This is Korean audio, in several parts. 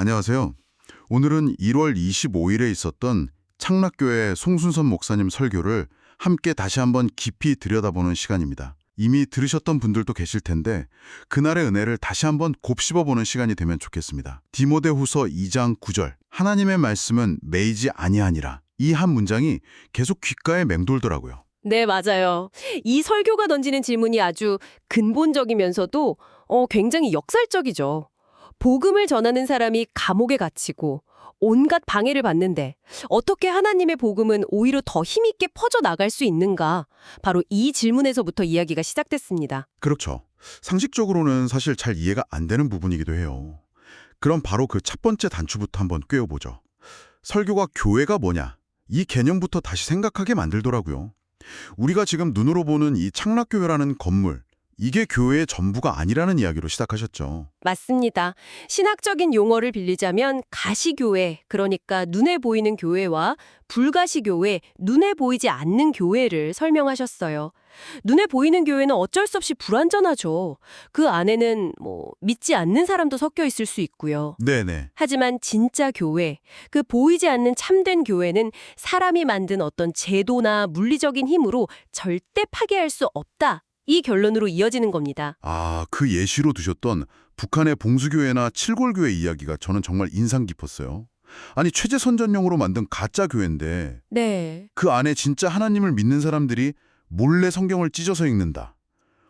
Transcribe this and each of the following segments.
안녕하세요. 오늘은 1월 25일에 있었던 창락교회 송순선 목사님 설교를 함께 다시 한번 깊이 들여다보는 시간입니다. 이미 들으셨던 분들도 계실 텐데 그날의 은혜를 다시 한번 곱씹어보는 시간이 되면 좋겠습니다. 디모데후서 2장 9절 하나님의 말씀은 매이지 아니하니라. 이 한 문장이 계속 귓가에 맹돌더라고요. 네, 맞아요. 이 설교가 던지는 질문이 아주 근본적이면서도 굉장히 역설적이죠. 복음을 전하는 사람이 감옥에 갇히고 온갖 방해를 받는데 어떻게 하나님의 복음은 오히려 더 힘있게 퍼져나갈 수 있는가? 바로 이 질문에서부터 이야기가 시작됐습니다. 그렇죠. 상식적으로는 사실 잘 이해가 안 되는 부분이기도 해요. 그럼 바로 그 첫 번째 단추부터 한번 꿰어보죠. 설교가 교회가 뭐냐? 이 개념부터 다시 생각하게 만들더라고요. 우리가 지금 눈으로 보는 이 창락교회라는 건물, 이게 교회의 전부가 아니라는 이야기로 시작하셨죠. 맞습니다. 신학적인 용어를 빌리자면 가시교회, 그러니까 눈에 보이는 교회와 불가시교회, 눈에 보이지 않는 교회를 설명하셨어요. 눈에 보이는 교회는 어쩔 수 없이 불완전하죠. 그 안에는 믿지 않는 사람도 섞여 있을 수 있고요. 네네. 하지만 진짜 교회, 그 보이지 않는 참된 교회는 사람이 만든 어떤 제도나 물리적인 힘으로 절대 파괴할 수 없다. 이 결론으로 이어지는 겁니다. 아, 그 예시로 두셨던 북한의 봉수교회나 칠골교회 이야기가 저는 정말 인상 깊었어요. 아니, 체제 선전용으로 만든 가짜 교회인데 네. 그 안에 진짜 하나님을 믿는 사람들이 몰래 성경을 찢어서 읽는다.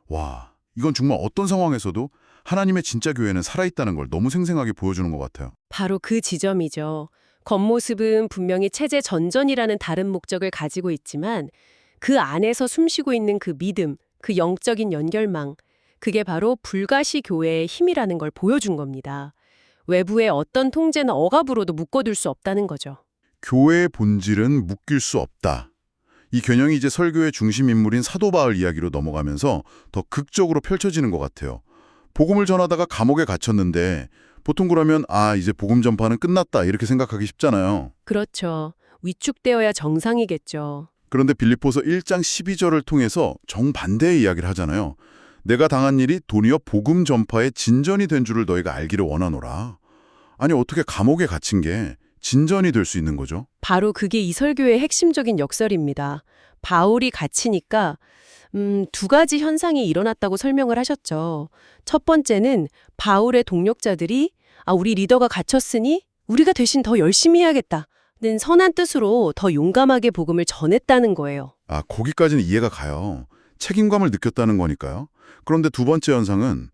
와, 이건 정말 어떤 상황에서도 하나님의 진짜 교회는 살아있다는 걸 너무 생생하게 보여주는 것 같아요. 바로 그 지점이죠. 겉모습은 분명히 체제 전전이라는 다른 목적을 가지고 있지만 그 안에서 숨쉬고 있는 그 믿음, 그 영적인 연결망, 그게 바로 불가시 교회의 힘이라는 걸 보여준 겁니다. 외부의 어떤 통제나 억압으로도 묶어둘 수 없다는 거죠. 교회의 본질은 묶일 수 없다. 이 겨냥이 이제 설교의 중심 인물인 사도 바울 이야기로 넘어가면서 더 극적으로 펼쳐지는 것 같아요. 복음을 전하다가 감옥에 갇혔는데 보통 그러면 이제 복음 전파는 끝났다 이렇게 생각하기 쉽잖아요. 그렇죠. 위축되어야 정상이겠죠. 그런데 빌립보서 1장 12절을 통해서 정반대의 이야기를 하잖아요. 내가 당한 일이 도리어 복음 전파의 진전이 된 줄을 너희가 알기를 원하노라. 아니, 어떻게 감옥에 갇힌 게 진전이 될 수 있는 거죠? 바로 그게 이 설교의 핵심적인 역설입니다. 바울이 갇히니까 두 가지 현상이 일어났다고 설명을 하셨죠. 첫 번째는 바울의 동력자들이 우리 리더가 갇혔으니 우리가 대신 더 열심히 해야겠다. 는 선한 뜻으로 더 용감하게 복음을 전했다는 거예요. 거기까지는 이해가 가요. 책임감을 느꼈다는 거니까요. 그런데 두 번째 현상은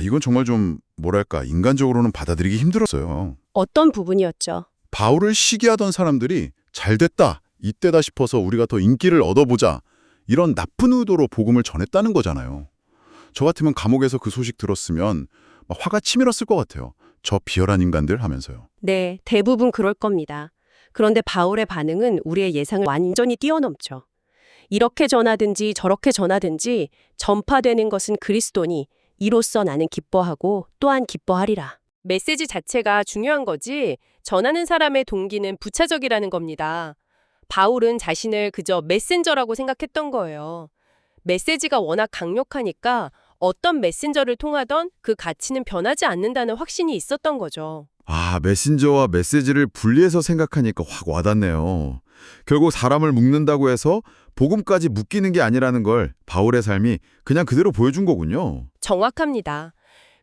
이건 정말 좀 뭐랄까 인간적으로는 받아들이기 힘들었어요. 어떤 부분이었죠? 바울을 시기하던 사람들이 잘됐다, 이때다 싶어서 우리가 더 인기를 얻어보자 이런 나쁜 의도로 복음을 전했다는 거잖아요. 저 같으면 감옥에서 그 소식 들었으면 막 화가 치밀었을 것 같아요. 저 비열한 인간들 하면서요. 네, 대부분 그럴 겁니다. 그런데 바울의 반응은 우리의 예상을 완전히 뛰어넘죠. 이렇게 전하든지 저렇게 전하든지 전파되는 것은 그리스도니 이로써 나는 기뻐하고 또한 기뻐하리라. 메시지 자체가 중요한 거지 전하는 사람의 동기는 부차적이라는 겁니다. 바울은 자신을 그저 메신저라고 생각했던 거예요. 메시지가 워낙 강력하니까 어떤 메신저를 통하던 그 가치는 변하지 않는다는 확신이 있었던 거죠. 메신저와 메시지를 분리해서 생각하니까 확 와닿네요. 결국 사람을 묶는다고 해서 복음까지 묶이는 게 아니라는 걸 바울의 삶이 그냥 그대로 보여준 거군요. 정확합니다.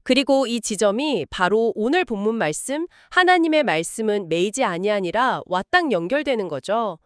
그리고 이 지점이 바로 오늘 본문 말씀, 하나님의 말씀은 매이지 아니하니라 와 딱 연결되는 거죠.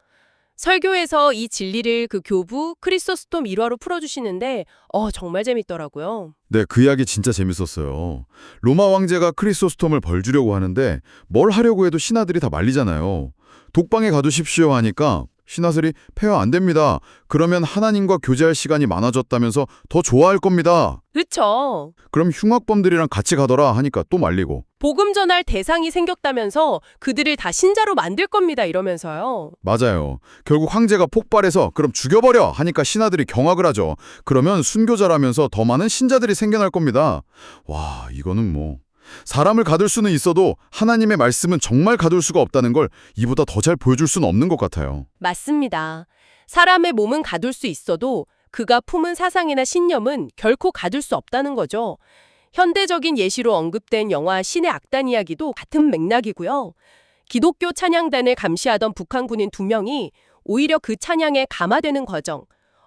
설교에서 이 진리를 그 교부 크리소스톰 일화로 풀어주시는데 정말 재밌더라고요. 네, 그 이야기 진짜 재밌었어요. 로마 왕제가 크리소스톰을 벌 주려고 하는데 뭘 하려고 해도 신하들이 다 말리잖아요. 독방에 가두십시오 하니까 신하들이 폐하 안 됩니다. 그러면 하나님과 교제할 시간이 많아졌다면서 더 좋아할 겁니다. 그렇죠. 그럼 흉악범들이랑 같이 가더라 하니까 또 말리고. 복음 전할 대상이 생겼다면서 그들을 다 신자로 만들 겁니다 이러면서요. 맞아요. 결국 황제가 폭발해서 그럼 죽여버려 하니까 신하들이 경악을 하죠. 그러면 순교자라면서 더 많은 신자들이 생겨날 겁니다. 와, 이거는 사람을 가둘 수는 있어도 하나님의 말씀은 정말 가둘 수가 없다는 걸 이보다 더 잘 보여줄 수는 없는 것 같아요. 맞습니다. 사람의 몸은 가둘 수 있어도 그가 품은 사상이나 신념은 결코 가둘 수 없다는 거죠. 현대적인 예시로 언급된 영화 신의 악단 이야기도 같은 맥락이고요. 기독교 찬양단을 감시하던 북한 군인 2명이 오히려 그 찬양에 감화되는 과정,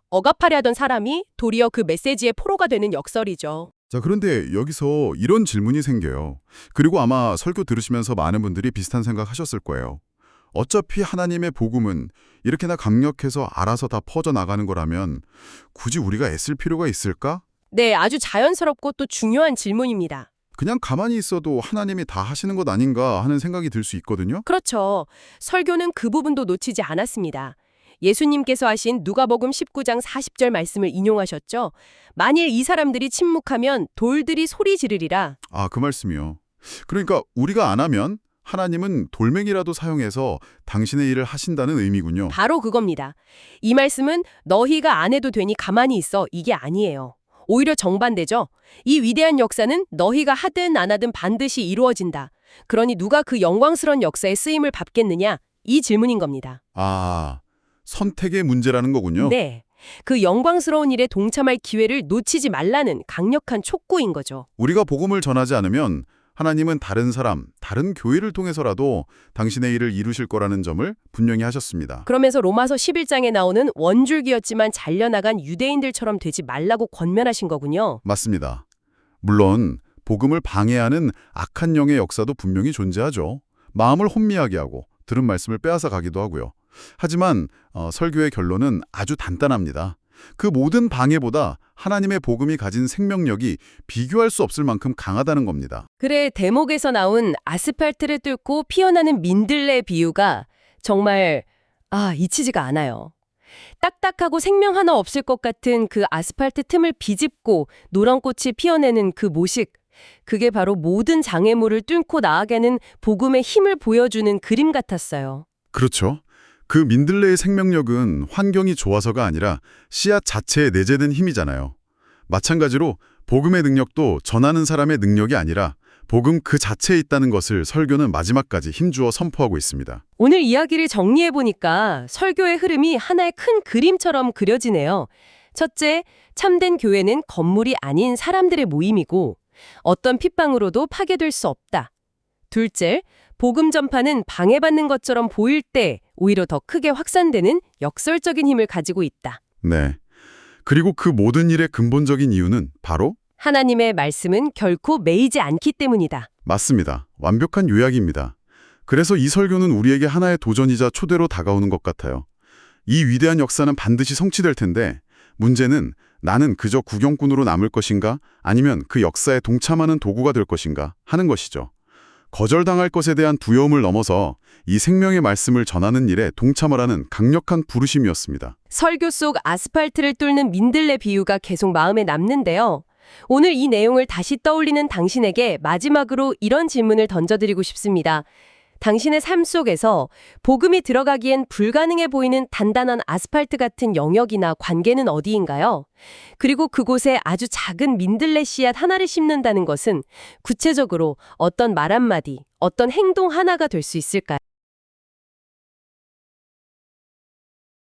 억압하려던 사람이 도리어 그 메시지의 포로가 되는 역설이죠. 자, 그런데 여기서 이런 질문이 생겨요. 그리고 아마 설교 들으시면서 많은 분들이 비슷한 생각 하셨을 거예요. 어차피 하나님의 복음은 이렇게나 강력해서 알아서 다 퍼져나가는 거라면 굳이 우리가 애쓸 필요가 있을까? 네, 아주 자연스럽고 또 중요한 질문입니다. 그냥 가만히 있어도 하나님이 다 하시는 것 아닌가 하는 생각이 들 수 있거든요. 그렇죠. 설교는 그 부분도 놓치지 않았습니다. 예수님께서 하신 누가복음 19장 40절 말씀을 인용하셨죠. 만일 이 사람들이 침묵하면 돌들이 소리 지르리라. 아, 그 말씀이요. 그러니까 우리가 안 하면 하나님은 돌멩이라도 사용해서 당신의 일을 하신다는 의미군요. 바로 그겁니다. 이 말씀은 너희가 안 해도 되니 가만히 있어 이게 아니에요. 오히려 정반대죠. 이 위대한 역사는 너희가 하든 안 하든 반드시 이루어진다. 그러니 누가 그 영광스러운 역사의 쓰임을 밟겠느냐? 이 질문인 겁니다. 아, 선택의 문제라는 거군요. 네. 그 영광스러운 일에 동참할 기회를 놓치지 말라는 강력한 촉구인 거죠. 우리가 복음을 전하지 않으면 하나님은 다른 사람, 다른 교회를 통해서라도 당신의 일을 이루실 거라는 점을 분명히 하셨습니다. 그러면서 로마서 11장에 나오는 원줄기였지만 잘려나간 유대인들처럼 되지 말라고 권면하신 거군요. 맞습니다. 물론 복음을 방해하는 악한 영의 역사도 분명히 존재하죠. 마음을 혼미하게 하고 들은 말씀을 빼앗아 가기도 하고요. 하지만 설교의 결론은 아주 단단합니다. 그 모든 방해보다 하나님의 복음이 가진 생명력이 비교할 수 없을 만큼 강하다는 겁니다. 그래, 대목에서 나온 아스팔트를 뚫고 피어나는 민들레 비유가 정말 잊히지가 않아요. 딱딱하고 생명 하나 없을 것 같은 그 아스팔트 틈을 비집고 노란 꽃이 피어내는 그 모식, 그게 바로 모든 장애물을 뚫고 나아가는 복음의 힘을 보여주는 그림 같았어요. 그렇죠. 그 민들레의 생명력은 환경이 좋아서가 아니라 씨앗 자체에 내재된 힘이잖아요. 마찬가지로 복음의 능력도 전하는 사람의 능력이 아니라 복음 그 자체에 있다는 것을 설교는 마지막까지 힘주어 선포하고 있습니다. 오늘 이야기를 정리해보니까 설교의 흐름이 하나의 큰 그림처럼 그려지네요. 첫째, 참된 교회는 건물이 아닌 사람들의 모임이고 어떤 핏방으로도 파괴될 수 없다. 둘째, 복음 전파는 방해받는 것처럼 보일 때 오히려 더 크게 확산되는 역설적인 힘을 가지고 있다. 네. 그리고 그 모든 일의 근본적인 이유는 바로 하나님의 말씀은 결코 매이지 않기 때문이다. 맞습니다. 완벽한 요약입니다. 그래서 이 설교는 우리에게 하나의 도전이자 초대로 다가오는 것 같아요. 이 위대한 역사는 반드시 성취될 텐데 문제는 나는 그저 구경꾼으로 남을 것인가 아니면 그 역사에 동참하는 도구가 될 것인가 하는 것이죠. 거절당할 것에 대한 두려움을 넘어서 이 생명의 말씀을 전하는 일에 동참하라는 강력한 부르심이었습니다. 설교 속 아스팔트를 뚫는 민들레 비유가 계속 마음에 남는데요. 오늘 이 내용을 다시 떠올리는 당신에게 마지막으로 이런 질문을 던져드리고 싶습니다. 당신의 삶 속에서 복음이 들어가기엔 불가능해 보이는 단단한 아스팔트 같은 영역이나 관계는 어디인가요? 그리고 그곳에 아주 작은 민들레 씨앗 하나를 심는다는 것은 구체적으로 어떤 말 한마디, 어떤 행동 하나가 될 수 있을까요?